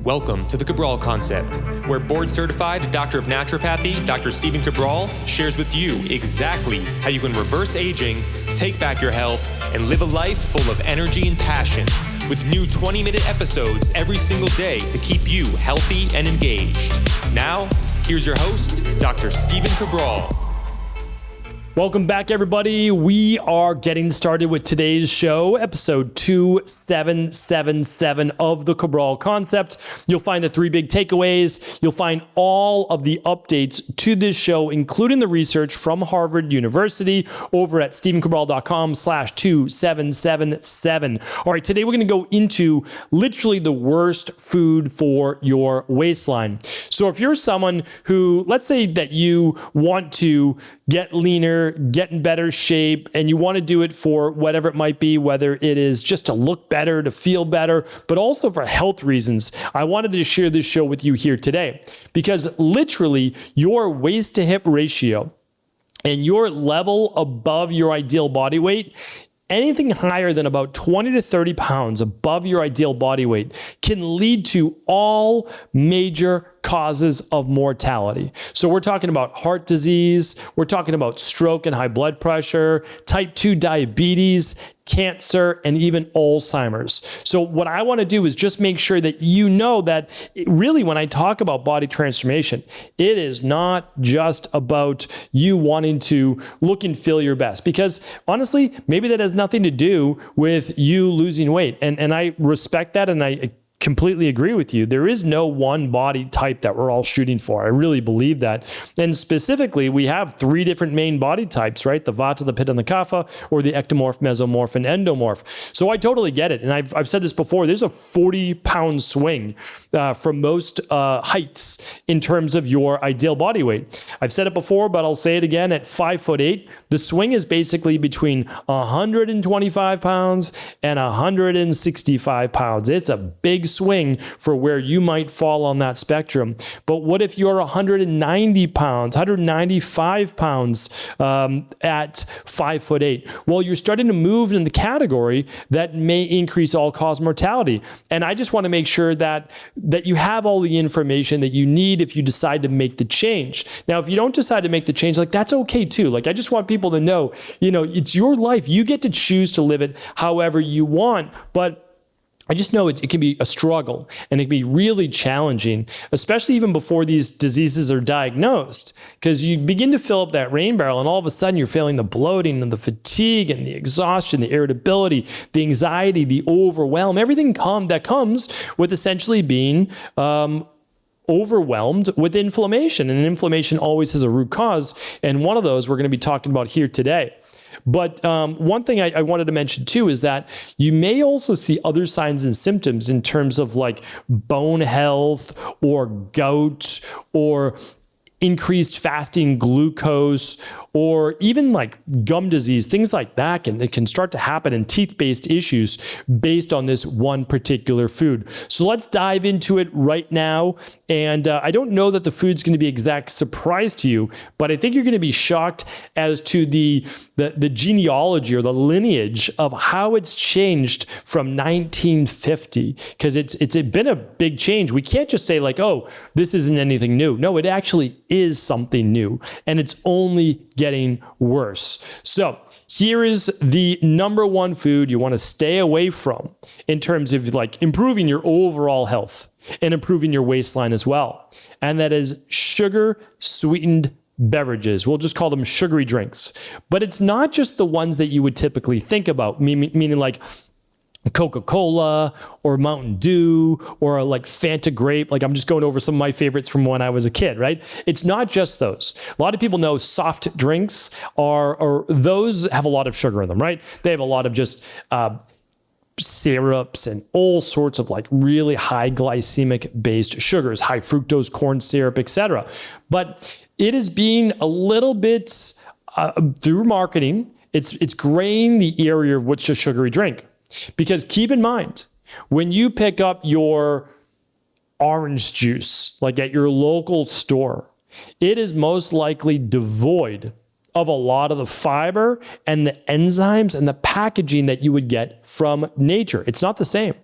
Welcome to the Cabral Concept, where board-certified Doctor of Naturopathy, Dr. Stephen Cabral, shares with you exactly how you can reverse aging, take back your health, and live a life full of energy and passion, with new 20-minute episodes every single day to keep you healthy and engaged. Now, here's your host, Dr. Stephen Cabral. Welcome back, everybody. We are getting started with today's show, episode 2777 of the Cabral Concept. You'll find the three big takeaways. You'll find all of the updates to this show, including the research from Harvard University over at stephencabral.com/2777. All right, today we're going to go into literally the worst food for your waistline. So if you're someone who, let's say that you want to get leaner, get in better shape, and you want to do it for whatever it might be, whether it is just to look better, to feel better, but also for health reasons, I wanted to share this show with you here today because literally your waist to hip ratio and your level above your ideal body weight, anything higher than about 20 to 30 pounds above your ideal body weight can lead to all major causes of mortality. So we're talking about heart disease, we're talking about stroke and high blood pressure, type 2 diabetes, cancer, and even Alzheimer's. So what I want to do is just make sure that you know that really when I talk about body transformation, it is not just about you wanting to look and feel your best, because honestly, maybe that has nothing to do with you losing weight. And I respect that, and I completely agree with you. There is no one body type that we're all shooting for. I really believe that. And specifically, we have three different main body types, right? The Vata, the Pitta, and the Kapha, or the ectomorph, mesomorph, and endomorph. So I totally get it. And I've said this before, there's a 40-pound swing from most heights in terms of your ideal body weight. I've said it before, but I'll say it again. At 5'8", the swing is basically between 125 pounds and 165 pounds. It's a big swing for where you might fall on that spectrum. But what if you're 190 pounds, 195 pounds at 5'8"? Well, you're starting to move in the category that may increase all-cause mortality. And I just want to make sure that you have all the information that you need if you decide to make the change. Now, if you don't decide to make the change, like that's okay too. Like I just want people to know, it's your life. You get to choose to live it however you want, but I just know it can be a struggle and it can be really challenging, especially even before these diseases are diagnosed, because you begin to fill up that rain barrel and all of a sudden you're feeling the bloating and the fatigue and the exhaustion, the irritability, the anxiety, the overwhelm, everything that comes with essentially being overwhelmed with inflammation. And inflammation always has a root cause. And one of those we're going to be talking about here today. But one thing I wanted to mention too is that you may also see other signs and symptoms in terms of like bone health or gout or increased fasting glucose, or even like gum disease, things like that. And it can start to happen in teeth-based issues based on this one particular food. So let's dive into it right now. And I don't know that the food's going to be exact surprise to you, but I think you're going to be shocked as to the genealogy or the lineage of how it's changed from 1950, because it's been a big change. We can't just say like, oh, this isn't anything new. No, it actually is something new, and it's only getting worse. So here is the number one food you want to stay away from in terms of like improving your overall health and improving your waistline as well. And that is sugar sweetened beverages. We'll just call them sugary drinks. But it's not just the ones that you would typically think about, meaning like Coca-Cola or Mountain Dew or like Fanta grape. Like I'm just going over some of my favorites from when I was a kid, right? It's not just those. A lot of people know soft drinks or those have a lot of sugar in them, right? They have a lot of just syrups and all sorts of like really high glycemic based sugars, high fructose corn syrup, etc. But it is being a little bit through marketing, it's graying the area of what's a sugary drink. Because keep in mind, when you pick up your orange juice, like at your local store, it is most likely devoid of a lot of the fiber and the enzymes and the packaging that you would get from nature. It's not the same.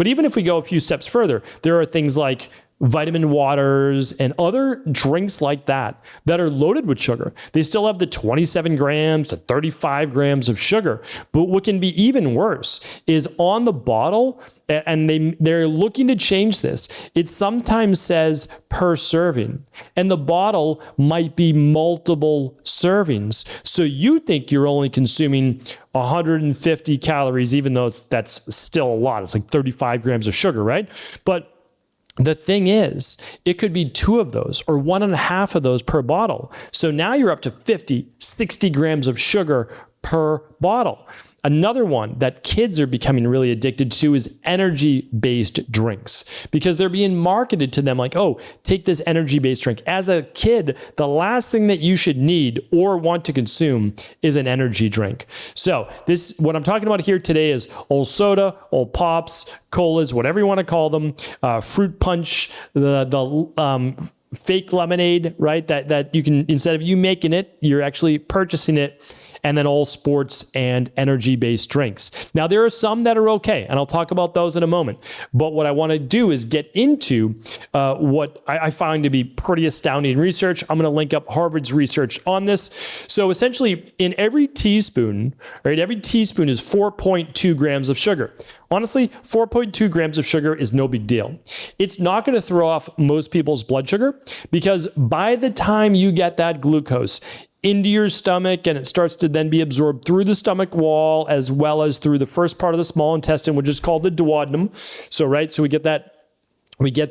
But even if we go a few steps further, there are things like vitamin waters and other drinks like that that are loaded with sugar. They still have the 27 grams to 35 grams of sugar. But what can be even worse is on the bottle, and they're looking to change this, it sometimes says per serving, and the bottle might be multiple servings. So you think you're only consuming 150 calories, even though that's still a lot. It's like 35 grams of sugar, right? But the thing is, it could be 2 of those or 1.5 of those per bottle. So now you're up to 50, 60 grams of sugar per bottle. Another one that kids are becoming really addicted to is energy-based drinks, because they're being marketed to them like, oh, take this energy-based drink. As a kid, the last thing that you should need or want to consume is an energy drink. So what I'm talking about here today is old soda, old pops, colas, whatever you want to call them, fruit punch, the fake lemonade, right? That you can, instead of you making it, you're actually purchasing it. And then all sports and energy-based drinks. Now, there are some that are okay, and I'll talk about those in a moment. But what I want to do is get into what I find to be pretty astounding research. I'm going to link up Harvard's research on this. So essentially, in every teaspoon, right, every teaspoon is 4.2 grams of sugar. Honestly, 4.2 grams of sugar is no big deal. It's not going to throw off most people's blood sugar, because by the time you get that glucose into your stomach and it starts to then be absorbed through the stomach wall as well as through the first part of the small intestine, which is called the duodenum. So we get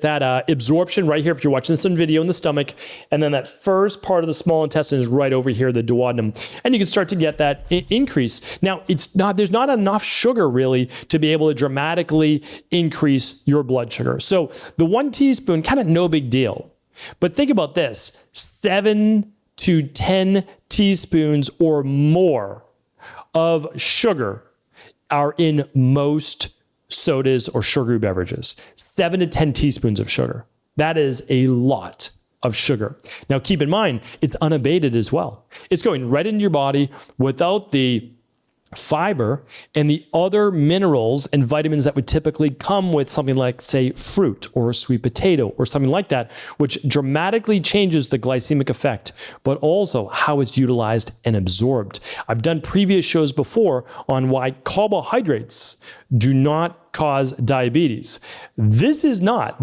that absorption right here if you're watching this on video in the stomach, and then that first part of the small intestine is right over here, the duodenum, and you can start to get that increase. Now, there's not enough sugar really to be able to dramatically increase your blood sugar. So the 1 teaspoon, kind of no big deal. But think about this, 7 to 10 teaspoons or more of sugar are in most sodas or sugary beverages. 7 to 10 teaspoons of sugar. That is a lot of sugar. Now, keep in mind, it's unabated as well. It's going right into your body without the fiber and the other minerals and vitamins that would typically come with something like, say, fruit or a sweet potato or something like that, which dramatically changes the glycemic effect, but also how it's utilized and absorbed. I've done previous shows before on why carbohydrates do not cause diabetes. This is not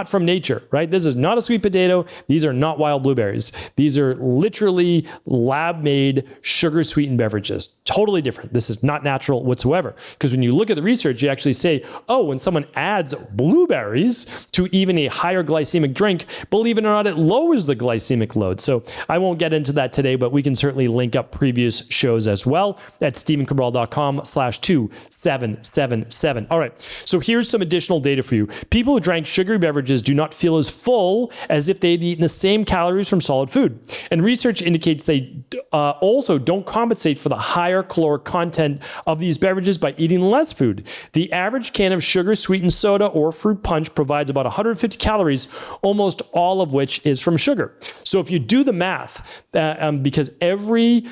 from nature, right? This is not a sweet potato. These are not wild blueberries. These are literally lab-made sugar-sweetened beverages. Totally different. This is not natural whatsoever. Because when you look at the research, you actually say, oh, when someone adds blueberries to even a higher glycemic drink, believe it or not, it lowers the glycemic load. So I won't get into that today, but we can certainly link up previous shows as well at StephenCabral.com/2777. All right, so here's some additional data for you. People who drank sugary beverages do not feel as full as if they'd eaten the same calories from solid food. And research indicates they also don't compensate for the higher caloric content of these beverages by eating less food. The average can of sugar-sweetened soda or fruit punch provides about 150 calories, almost all of which is from sugar. So if you do the math, because every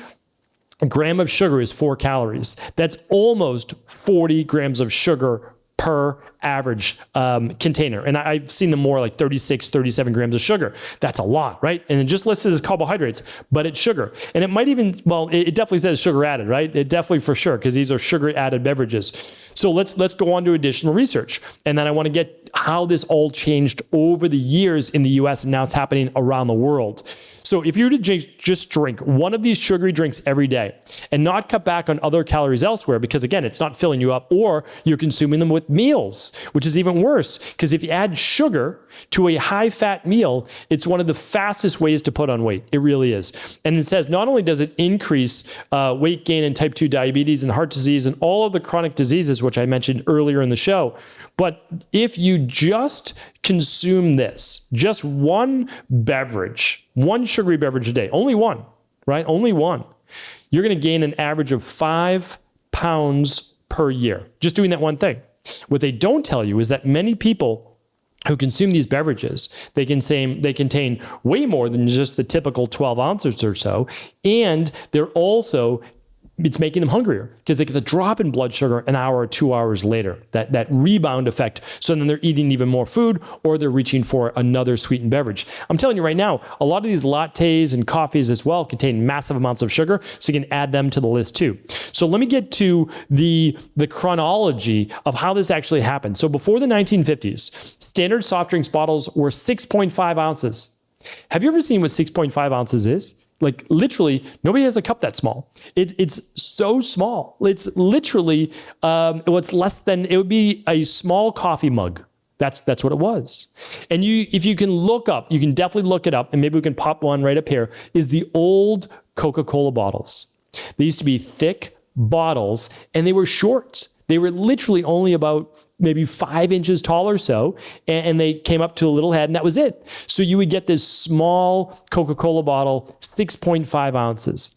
gram of sugar is 4 calories. That's almost 40 grams of sugar per average container. And I've seen them more like 36, 37 grams of sugar. That's a lot, right? And it just listed as carbohydrates, but it's sugar. And it might even, it definitely says sugar added, right? It definitely for sure, because these are sugar added beverages. So let's go on to additional research. And then I want to get how this all changed over the years in the US, and now it's happening around the world. So if you were to just drink one of these sugary drinks every day and not cut back on other calories elsewhere, because again, it's not filling you up, or you're consuming them with meals, which is even worse, because if you add sugar to a high-fat meal, it's one of the fastest ways to put on weight. It really is. And it says not only does it increase weight gain and type 2 diabetes and heart disease and all of the chronic diseases, which I mentioned earlier in the show, but if you just consume this, just one beverage, one sugary beverage a day, only one, right? Only one, you're going to gain an average of 5 pounds per year, just doing that one thing. What they don't tell you is that many people who consume these beverages, they contain way more than just the typical 12 ounces or so, and they're also it's making them hungrier because they get the drop in blood sugar an hour or 2 hours later, that rebound effect. So then they're eating even more food, or they're reaching for another sweetened beverage. I'm telling you right now, a lot of these lattes and coffees as well contain massive amounts of sugar, so you can add them to the list too. So let me get to the chronology of how this actually happened. So before the 1950s, standard soft drinks bottles were 6.5 ounces. Have you ever seen what 6.5 ounces is? Like literally, nobody has a cup that small. It's so small. It's literally what's less than, it would be a small coffee mug. That's what it was. And if you can look up, you can definitely look it up, and maybe we can pop one right up here, is the old Coca-Cola bottles. They used to be thick bottles, and they were short. They were literally only about maybe 5 inches tall or so, and they came up to a little head, and that was it. So you would get this small Coca-Cola bottle, 6.5 ounces.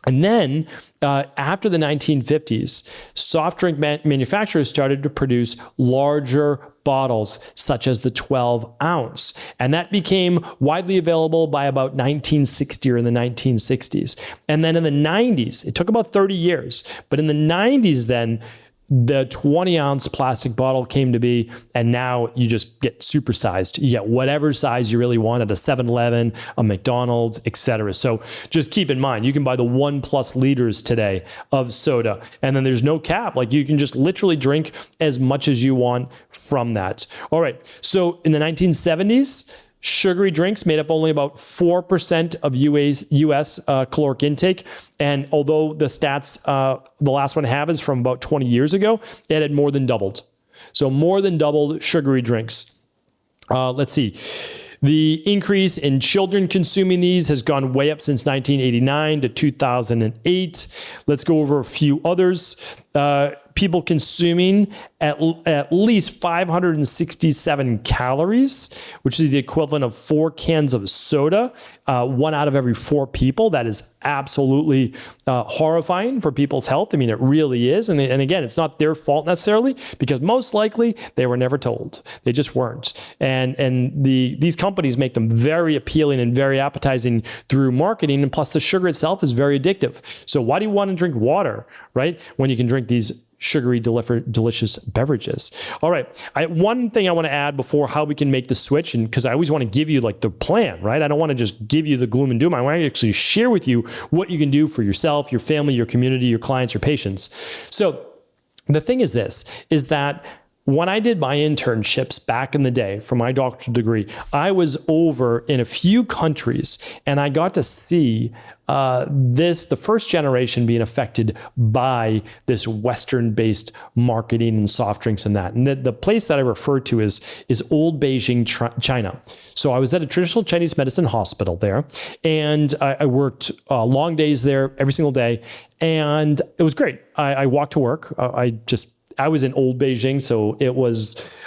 And then after the 1950s, soft drink manufacturers started to produce larger bottles, such as the 12 ounce. And that became widely available by about 1960 or in the 1960s. And then in the 90s, it took about 30 years, but in the 90s then, the 20 ounce plastic bottle came to be, and now you just get supersized. You get whatever size you really want at a 7-Eleven, a McDonald's, etc. So just keep in mind, you can buy the 1+ liters today of soda, and then there's no cap. Like you can just literally drink as much as you want from that. All right. So in the 1970s, sugary drinks made up only about 4% of US caloric intake. And although the stats, the last one I have is from about 20 years ago, it had more than doubled. So more than doubled sugary drinks. Let's see. The increase in children consuming these has gone way up since 1989 to 2008. Let's go over a few others. People consuming at least 567 calories, which is the equivalent of 4 cans of soda, 1 out of every 4 people. That is absolutely horrifying for people's health. I mean, it really is. And again, it's not their fault necessarily, because most likely they were never told. They just weren't. And these companies make them very appealing and very appetizing through marketing. And plus the sugar itself is very addictive. So why do you want to drink water, right, when you can drink these sugary, delicious beverages? All right. One thing I want to add before how we can make the switch, and because I always want to give you like the plan, right? I don't want to just give you the gloom and doom. I want to actually share with you what you can do for yourself, your family, your community, your clients, your patients. So the thing is this, is that when I did my internships back in the day for my doctoral degree, I was over in a few countries, and I got to see the first generation being affected by this Western-based marketing and soft drinks and that. And the place that I refer to is Old Beijing, China. So I was at a traditional Chinese medicine hospital there, and I worked long days there every single day, and it was great. I walked to work. I was in Old Beijing, so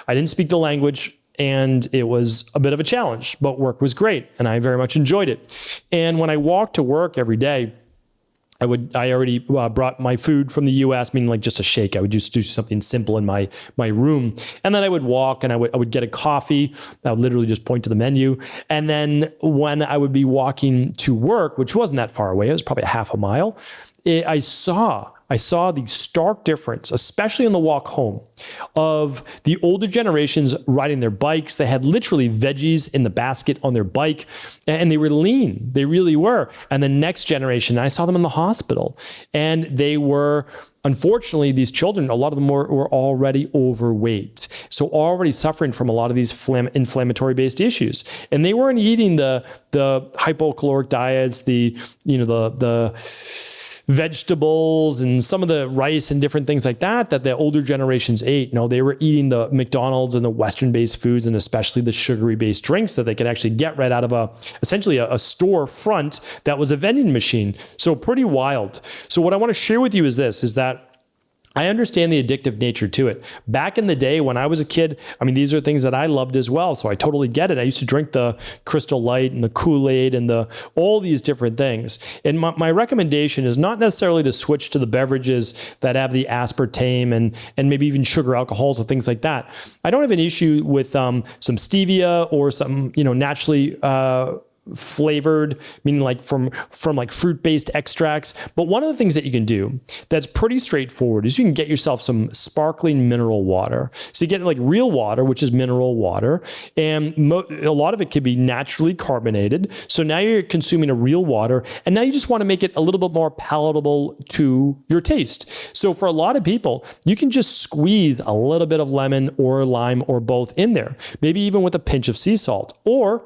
I didn't speak the language, and it was a bit of a challenge, but work was great, and I very much enjoyed it. And when I walked to work every day, I already brought my food from the US, meaning like just a shake. I would just do something simple in my room. And then I would walk, and I would get a coffee. I would literally just point to the menu. And then when I would be walking to work, which wasn't that far away, it was probably a half a mile, I saw the stark difference, especially on the walk home, of the older generations riding their bikes. They had literally veggies in the basket on their bike, and they were lean. They really were. And the next generation, I saw them in the hospital, and they were, unfortunately, these children, a lot of them were already overweight. So already suffering from a lot of these inflammatory-based issues. And they weren't eating the hypocaloric diets, the vegetables and some of the rice and different things like that the older generations ate. No, they were eating the McDonald's and the Western-based foods, and especially the sugary-based drinks that they could actually get right out of essentially a store front that was a vending machine. So pretty wild. So what I want to share with you is that I understand the addictive nature to it. Back in the day when I was a kid, I mean, these are things that I loved as well. So I totally get it. I used to drink the Crystal Light and the Kool-Aid and all these different things. And my recommendation is not necessarily to switch to the beverages that have the aspartame and maybe even sugar alcohols and things like that. I don't have an issue with some stevia or some, naturally flavored, meaning like from like fruit-based extracts. But one of the things that you can do that's pretty straightforward is you can get yourself some sparkling mineral water. So you get like real water, which is mineral water, and a lot of it could be naturally carbonated. So now you're consuming a real water, and now you just want to make it a little bit more palatable to your taste. So for a lot of people, you can just squeeze a little bit of lemon or lime or both in there, maybe even with a pinch of sea salt, or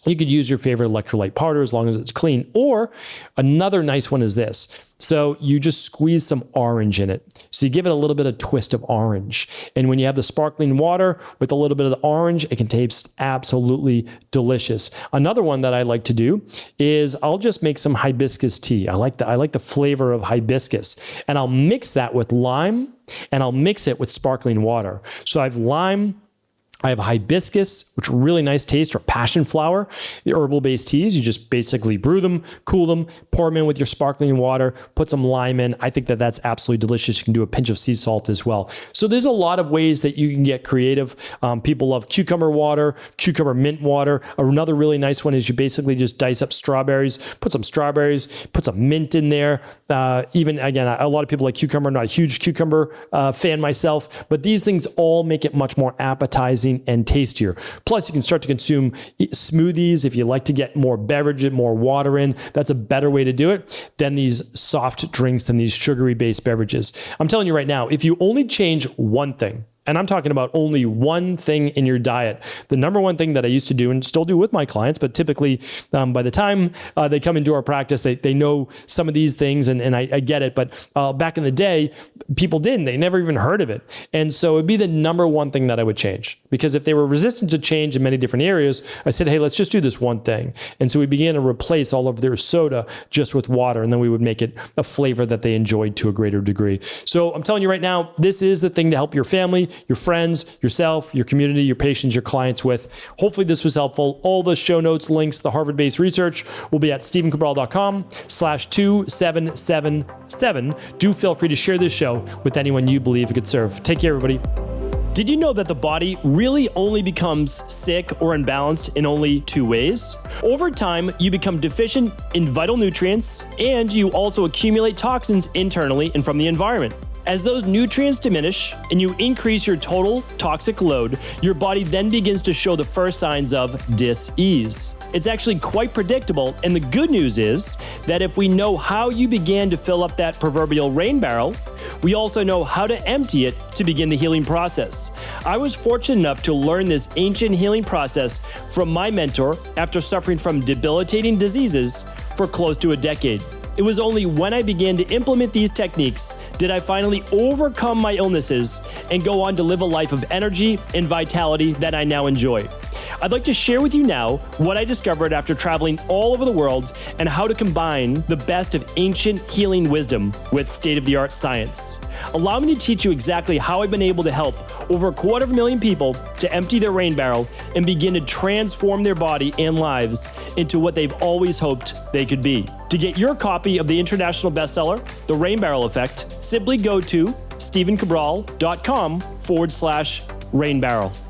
you could use your favorite electrolyte powder as long as it's clean. Or another nice one is this. So you just squeeze some orange in it. So you give it a little bit of twist of orange. And when you have the sparkling water with a little bit of the orange, it can taste absolutely delicious. Another one that I like to do is I'll just make some hibiscus tea. I like the flavor of hibiscus. And I'll mix that with lime, and I'll mix it with sparkling water. So I have lime, I have hibiscus, which really nice taste, or passion flower, the herbal-based teas. You just basically brew them, cool them, pour them in with your sparkling water, put some lime in. I think that that's absolutely delicious. You can do a pinch of sea salt as well. So there's a lot of ways that you can get creative. People love cucumber water, cucumber mint water. Another really nice one is you basically just dice up strawberries, put some mint in there. Even, again, a lot of people like cucumber. I'm not a huge cucumber fan myself, but these things all make it much more appetizing and tastier. Plus, you can start to consume smoothies if you like to get more beverage, more water in. That's a better way to do it than these soft drinks and these sugary-based beverages. I'm telling you right now, if you only change one thing, and I'm talking about only one thing in your diet. The number one thing that I used to do and still do with my clients, but typically by the time they come into our practice, they know some of these things, and I get it. But back in the day, people didn't. They never even heard of it. And so it'd be the number one thing that I would change. Because if they were resistant to change in many different areas, I said, hey, let's just do this one thing. And so we began to replace all of their soda just with water, and then we would make it a flavor that they enjoyed to a greater degree. So I'm telling you right now, this is the thing to help your family, your friends, yourself, your community, your patients, your clients with. Hopefully this was helpful. All the show notes, links, the Harvard-based research will be at stephencabral.com/2777. Do feel free to share this show with anyone you believe it could serve. Take care, everybody. Did you know that the body really only becomes sick or imbalanced in only two ways? Over time, you become deficient in vital nutrients, and you also accumulate toxins internally and from the environment. As those nutrients diminish and you increase your total toxic load, your body then begins to show the first signs of dis-ease. It's actually quite predictable, and the good news is that if we know how you began to fill up that proverbial rain barrel, we also know how to empty it to begin the healing process. I was fortunate enough to learn this ancient healing process from my mentor after suffering from debilitating diseases for close to a decade. It was only when I began to implement these techniques did I finally overcome my illnesses and go on to live a life of energy and vitality that I now enjoy. I'd like to share with you now what I discovered after traveling all over the world and how to combine the best of ancient healing wisdom with state-of-the-art science. Allow me to teach you exactly how I've been able to help over 250,000 people to empty their rain barrel and begin to transform their body and lives into what they've always hoped they could be. To get your copy of the international bestseller, The Rain Barrel Effect, simply go to stephencabral.com/rainbarrel.